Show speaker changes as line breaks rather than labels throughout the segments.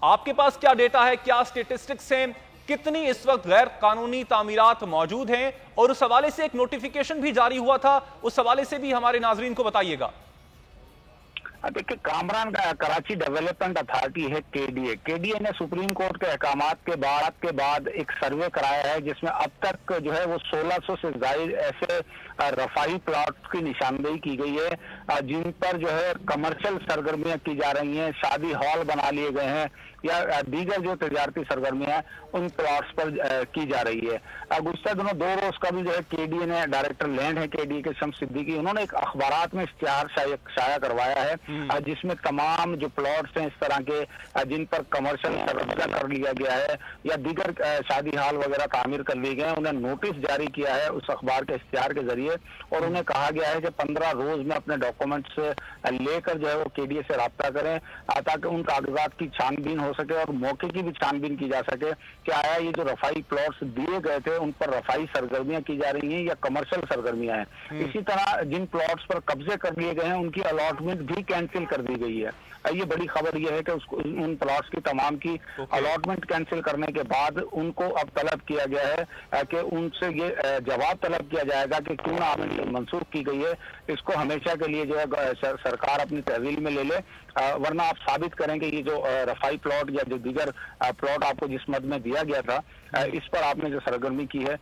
आपके पास क्या डेटा है, क्या स्टेटिस्टिक्स हैं, कितनी इस वक्त गैर कानूनी तामीरात मौजूद हैं, और उस हवाले से एक नोटिफिकेशन भी जारी हुआ था, उस हवाले से भी हमारे नाजरीन को बताइएगा।
देखिए, कामरान का कराची डेवलपमेंट अथॉरिटी है केडीए ने सुप्रीम कोर्ट के अहकामात के बाद एक सर्वे कराया है, जिसमें अब तक जो है वो 1600 से ज्यादा ऐसे रफाई प्लॉट्स की निशानदेही की गई है जिन पर जो है कमर्शियल सरगर्मियां की जा रही हैं, शादी हॉल बना लिए गए हैं या दीगर जो तजारती सरगर्मियां उन प्लॉट्स पर की जा रही है। गुज़श्ता दिनों 2 रोज का भी जो है केडीए ने, डायरेक्टर लैंड है केडीए के शम्स सिद्दीकी, उन्होंने एक अखबारात में इश्तिहार शाया करवाया है जिसमें तमाम जो प्लॉट्स हैं इस तरह के जिन पर कमर्शियल कब्जा कर लिया गया है या दीगर शादी हॉल वगैरह तामीर कर लिए गए हैं, उन्हें नोटिस जारी किया है उस अखबार के इश्तिहार के जरिए, और उन्हें कहा गया है कि 15 रोज में अपने डॉक्यूमेंट्स लेकर जो है वो केडीए से राब्ता करें ताकि उन कागजात की छानबीन हो सके और मौके की भी छानबीन की जा सके कि आया ये जो रफाई प्लॉट्स दिए गए थे उन पर रफाई सरगर्मियां की जा रही हैं या कमर्शियल सरगर्मियां हैं। इसी तरह जिन प्लॉट्स पर कब्जे कर लिए गए हैं उनकी अलॉटमेंट भी कैंसिल कर दी गई है। ये बड़ी खबर यह है कि उसको उन प्लॉट्स की तमाम की अलॉटमेंट कैंसिल करने के बाद उनको अब तलब किया गया है कि उनसे ये जवाब तलब किया जाएगा कि क्यों आमद मंसूख की गई है, इसको हमेशा के लिए जो है सरकार अपनी तहवील में ले ले, वरना आप साबित करें कि ये जो रफाई प्लॉट या जो दीगर प्लॉट आपको जिस मद में दिया गया था इस पर आपने जो सरगर्मी की है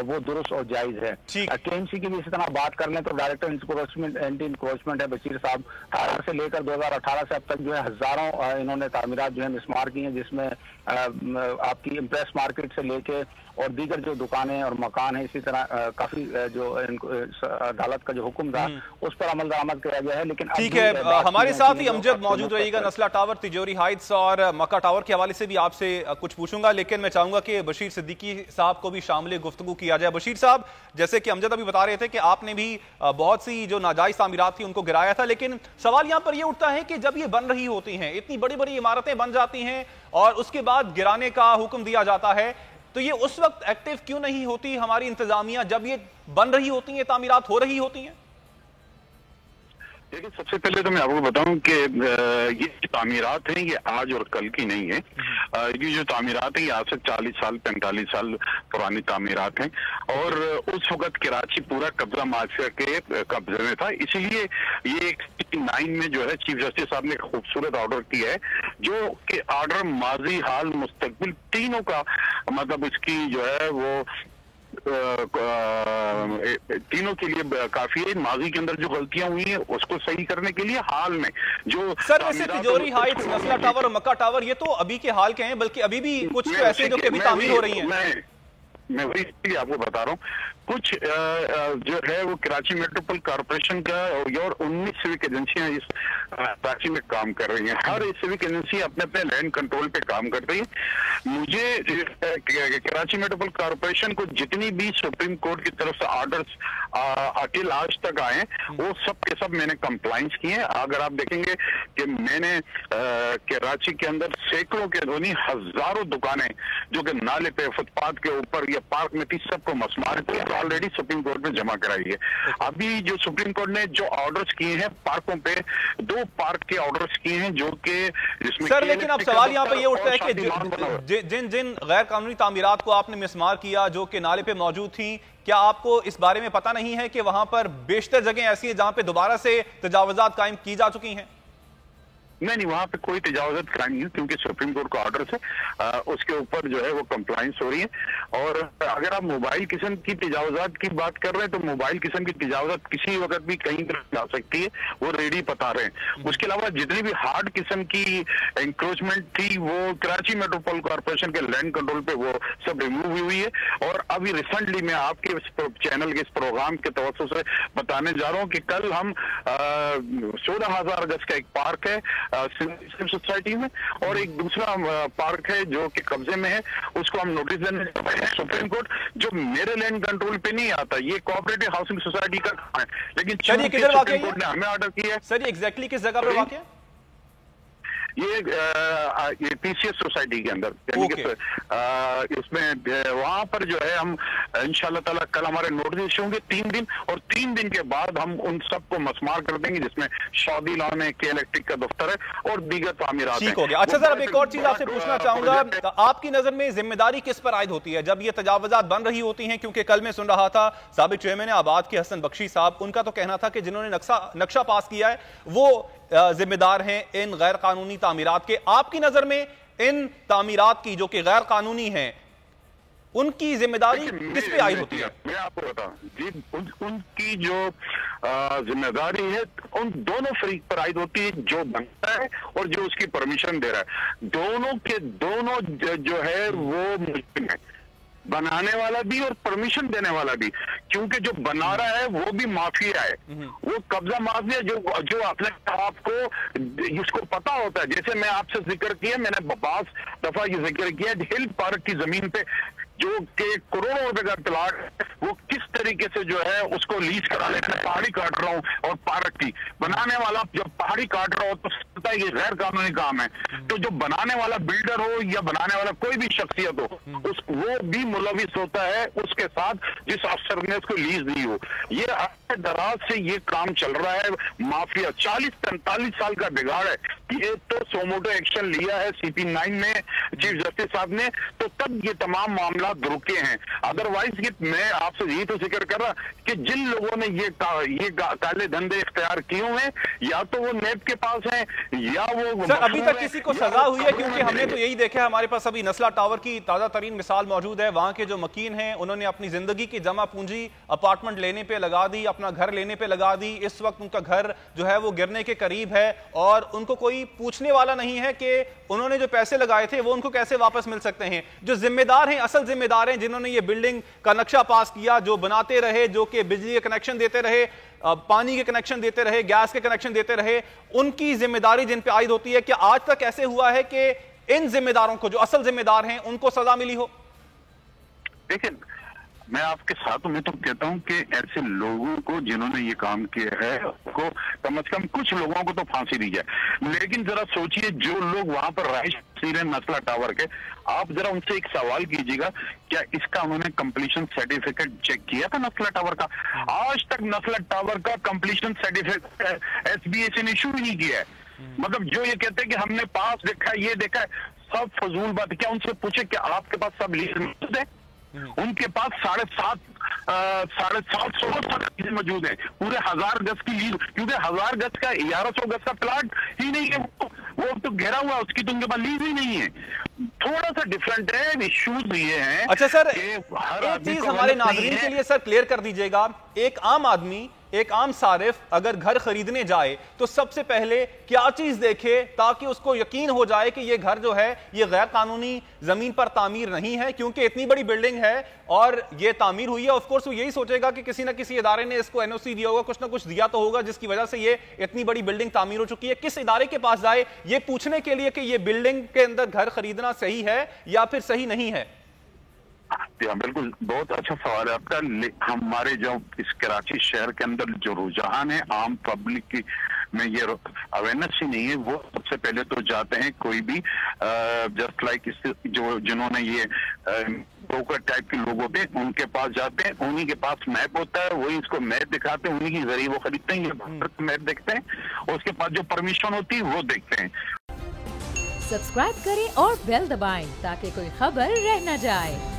वो दुरुस्त और जायज है। केएमसी की भी इसी तरह बात कर लें तो डायरेक्टर एंटी इंक्रोचमेंट है बशीर साहब, 18 से लेकर 2018 से अब तक जो है हजारों इन्होंने तामीरात जो है मिसमार की हैं, जिसमें आपकी इम्प्रेस मार्केट से लेके और दीगर जो दुकानें और मकान है, इसी तरह काफी जो अदालत का जो हुक्म था उस पर अमल दरामद किया गया है। लेकिन
ठीक है, हमारे साथ ही अमजद मौजूद रहिएगा। नस्ला टावर, तिजोरी हाइट्स और मक्का टावर के हवाले से भी आपसे कुछ पूछूंगा, लेकिन मैं चाहूंगा कि बशीर सिद्दीकी साहब को भी शामिल गुफ्तगू किया जाए। बशीर साहब, जैसे कि अमजद अभी बता रहे थे कि आपने भी बहुत सी जो नाजायज तामीरात थी उनको गिराया था, लेकिन सवाल यहां पर यह उठता है कि जब ये बन रही होती हैं, इतनी बड़ी बड़ी इमारतें बन जाती हैं और उसके बाद गिराने का हुक्म दिया जाता है, तो ये उस वक्त एक्टिव क्यों नहीं होती हमारी इंतजामिया जब ये बन रही होती है, तामीरात हो रही होती हैं?
देखिए, सबसे पहले तो मैं आपको बताऊं कि ये तामीरात हैं ये आज और कल की नहीं है। ये जो तामीरात हैं ये आज से 40 साल 45 साल पुरानी तामीरात हैं और उस वक्त कराची पूरा कब्जा माफिया के कब्जे में था। इसीलिए ये 19 में जो है चीफ जस्टिस साहब ने खूबसूरत ऑर्डर किया है, जो कि ऑर्डर माजी हाल मुस्तकबिल तीनों का मतलब इसकी जो है वो तीनों के लिए काफी है। माजी के अंदर जो गलतियां हुई हैं उसको सही करने के लिए हाल में जो
सर, वैसे तिजोरी हाइट्स, नस्ला टावर और मक्का टावर ये तो अभी के हाल के हैं, बल्कि अभी भी कुछ तो ऐसे जो कि अभी तामीर हो रही हैं।
मैं वही आपको बता रहा हूँ, कुछ जो है वो कराची मेट्रोपॉलिटन कॉर्पोरेशन का और 19 सिविक एजेंसियां इस कराची में काम कर रही हैं। हर सिविक एजेंसी अपने अपने लैंड कंट्रोल पे काम कर रही है। मुझे कराची मेट्रोपॉलिटन कॉर्पोरेशन को जितनी भी सुप्रीम कोर्ट की तरफ से ऑर्डर्स अटिल आज तक आए वो सब के सब मैंने कंप्लाइंस किए हैं। अगर आप देखेंगे कि मैंने कराची के अंदर सैकड़ों के धोनी हजारों दुकानें जो कि नाले पे फुटपाथ के ऊपर या पार्क में थी सबको मसमार किया ऑलरेडी सुप्रीम कोर्ट में जमा कराई है। अभी जो सुप्रीम कोर्ट ने जो ऑर्डर्स किए हैं पार्कों पे 2 पार्क के ऑर्डर्स किए हैं जो कि जिसमें
सर, लेकिन अब सवाल यहाँ पे ये उठता है कि जिन जिन गैर कानूनी तामीरात को आपने मिसमार किया जो कि नाले पे मौजूद थी, क्या आपको इस बारे में पता नहीं है कि वहां पर बेशतर जगह ऐसी है जहां पे दोबारा से तजावुजात कायम की जा चुकी हैं?
नहीं, वहां पे कोई तजावुजात कायम नहीं है क्योंकि सुप्रीम कोर्ट का ऑर्डर है उसके ऊपर जो है वो कंप्लाइंस हो रही है। और अगर आप मोबाइल किस्म की तजावुजात की बात कर रहे हैं तो मोबाइल किस्म की तजावुजात किसी वक्त भी कहीं तरफ जा सकती है, वो रेडी बता रहे हैं। उसके अलावा जितनी भी हार्ड किस्म की इंक्रोचमेंट थी वो कराची मेट्रोपॉलिटन कॉर्पोरेशन के लैंड कंट्रोल पे वो सब रिमूव हुई है। और अभी रिसेंटली मैं आपके चैनल के इस प्रोग्राम के तवज्जो से बताने जा रहा हूँ कि कल हम 14,000 गज का एक पार्क है सोसाइटी में और एक दूसरा पार्क है जो कि कब्जे में है, उसको हम नोटिस देने सुप्रीम कोर्ट, जो मेरे लैंड कंट्रोल पे नहीं आता, ये कोऑपरेटिव हाउसिंग सोसाइटी का है, लेकिन
सुप्रीम
कोर्ट ने हमें ऑर्डर किया है।
सर, ये एग्जैक्टली किस जगह पे वाक़ है?
ये PCS सोसाइटी के अंदर, यानी कि इसमें वहां पर जो है हम इंशाल्लाह ताला कल हमारे नोटिस इशू होंगे 3 दिन, और 3 दिन के बाद हम उन सबको मसमार कर देंगे, जिसमें सऊदी लॉ में के इलेक्ट्रिक का दफ्तर है और दीगर तामीरात
ठीक हो गया। अच्छा सर, अब एक और चीज आपसे पूछना चाहूंगा, आपकी नजर में जिम्मेदारी किस पर आयद होती है जब ये तजावुजात बन रही होती हैं? क्योंकि कल मैं सुन रहा था साबिक चेयरमैन आबाद के हसन बख्शी साहब, उनका तो कहना था कि जिन्होंने नक्शा पास किया है वो जिम्मेदार हैं इन गैर कानूनी तामीरात के। आपकी नजर में इन तामीरात की जो कि गैर कानूनी हैं, उनकी जिम्मेदारी किस पे आई होती है?
मैं आपको बताऊं जी, उनकी जो जिम्मेदारी है उन दोनों फरीक पर आयद होती है, जो बनता है और जो उसकी परमिशन दे रहा है। दोनों के दोनों जो है वो मुश्किल है, बनाने वाला भी और परमिशन देने वाला भी, क्योंकि जो बना रहा है वो भी माफिया है, वो कब्जा माफिया जो अपने आप को जिसको पता होता है। जैसे मैं आपसे जिक्र किया, मैंने 5 दफा ये जिक्र किया, हिल पार्क की जमीन पे जो के करोड़ों रुपए का प्लाट है, वो किस तरीके से जो है उसको लीज करा लेते हैं। पहाड़ी काट रहा हूँ और पार्क की बनाने वाला जब पहाड़ी काट रहा हो तो पता है ये गैर कानूनी काम है, तो जो बनाने वाला बिल्डर हो या बनाने वाला कोई भी शख्सियत हो, वो भी मुलविस होता है उसके साथ जिस अफसर ने उसको लीज दी हो। ये दराज से ये काम चल रहा है, माफिया 40-45 साल का बिगाड़ है। ये तो सोमोटो एक्शन लिया है CP9 में चीफ जस्टिस साहब ने, तो तब ये तमाम मामला रुके हैं। अदरवाइज मैं आपसे यही तो जिक्र कर रहा कि जिन लोगों ने ये काले धंधे इख्तियार किए हुए, या तो वो नेब के पास हैं या वो
सर अभी तक किसी को सजा हुई है? क्योंकि हमने तो यही देखा है, हमारे पास अभी नस्ला टावर की ताजा तरीन मिसाल मौजूद है। वहां के जो मकीन हैं उन्होंने अपनी जिंदगी की जमा पूंजी अपार्टमेंट लेने पे लगा दी, अपना घर लेने पे लगा दी। इस वक्त उनका घर जो है वो गिरने के करीब है और उनको कोई पूछने वाला नहीं है कि उन्होंने जो पैसे लगाए थे वो उनको कैसे वापस मिल सकते हैं। जो जिम्मेदार हैं, असल जिम्मेदार हैं, जिन्होंने ये बिल्डिंग का नक्शा पास किया, जो बनाते रहे, जो कि बिजली के कनेक्शन देते रहे, पानी के कनेक्शन देते रहे, गैस के कनेक्शन देते रहे, उनकी जिम्मेदारी जिन पे आयद होती है। क्या आज तक ऐसे हुआ है कि इन जिम्मेदारों को, जो असल जिम्मेदार हैं, उनको सजा मिली हो?
देखिए, मैं आपके साथ हूं। मैं तो कहता हूं कि ऐसे लोगों को जिन्होंने ये काम किया है को कम से कम कुछ लोगों को तो फांसी दी जाए। लेकिन जरा सोचिए, जो लोग वहां पर रहायश हैं नस्ला टावर के, आप जरा उनसे एक सवाल कीजिएगा, क्या इसका उन्होंने कंप्लीशन सर्टिफिकेट चेक किया था नस्ला टावर का? आज तक नस्ला टावर का कंप्लीशन सर्टिफिकेट SBA ने इशू ही नहीं किया है। मतलब जो ये कहते हैं कि हमने पास देखा है, ये देखा है, सब फजूल बात। क्या उनसे पूछे कि आपके पास सब लीज मौजूद है? उनके पास 750 मौजूद है, पूरे 1000 गज की लीज, क्योंकि 1000 गज का 1100 गज का प्लाट ही नहीं है, वो तो घेरा हुआ, उसकी तो उनके पास लीज ही नहीं है। थोड़ा सा डिफरेंट है, इश्यूज ये हैं।
अच्छा सर, एक चीज हमारे नाज़रीन के लिए सर क्लियर कर दीजिएगा, एक आम आदमी, एक आम सारिफ अगर घर खरीदने जाए तो सबसे पहले क्या चीज देखे ताकि उसको यकीन हो जाए कि ये घर जो है ये गैर कानूनी जमीन पर तामीर नहीं है? क्योंकि इतनी बड़ी बिल्डिंग है और ये तामीर हुई है, ऑफ कोर्स वो यही सोचेगा कि किसी ना किसी इदारे ने इसको NOC दिया होगा, कुछ ना कुछ दिया तो होगा जिसकी वजह से ये इतनी बड़ी बिल्डिंग तामीर हो चुकी है। किस इदारे के पास जाए ये पूछने के लिए कि ये बिल्डिंग के अंदर घर खरीदना सही है या फिर सही नहीं है?
बिल्कुल, बहुत अच्छा सवाल है आपका। हमारे जो इस कराची शहर के अंदर जो रुझान है आम पब्लिक की में ये अवेयरनेस ही नहीं है। वो सबसे पहले तो जाते हैं कोई भी जस्ट लाइक जो जिन्होंने ये ब्रोकर टाइप के लोग होते हैं उनके पास जाते हैं, उन्हीं के पास मैप होता है, वही इसको मैप दिखाते हैं, उन्हीं के जरिए वो खरीदते हैं, ये मैप देखते हैं, और उसके पास जो परमिशन होती है वो देखते हैं।
सब्सक्राइब करें और बेल दबाएं ताकि कोई खबर रह न जाए।